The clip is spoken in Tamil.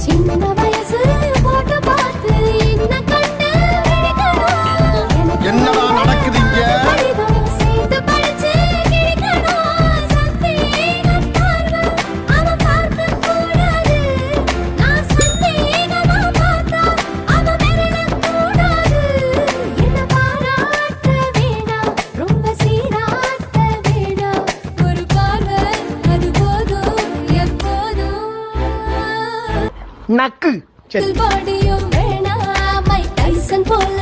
சின்ன வயசு போட்டு பார்த்து என்ன கண்டு விழிக்கணும். என்னடா நடக்குது இங்க? கடிதம் சேர்த்து படிச்சு கிழிக்கணும். சந்தேகம் பார்வை அவன் பார்க்க கூடாது. நான் சந்தேகமா பார்த்தா அவன் விரலக் கூடாது. என்ன பாராட்ட வேணாம், ரொம்ப சீராட்ட வேணாம். ஒரு பார்வை அது போதும் எப்போதும். நக்கு. சரி. பாடியும் வேணாம், மைக் டைசன் போல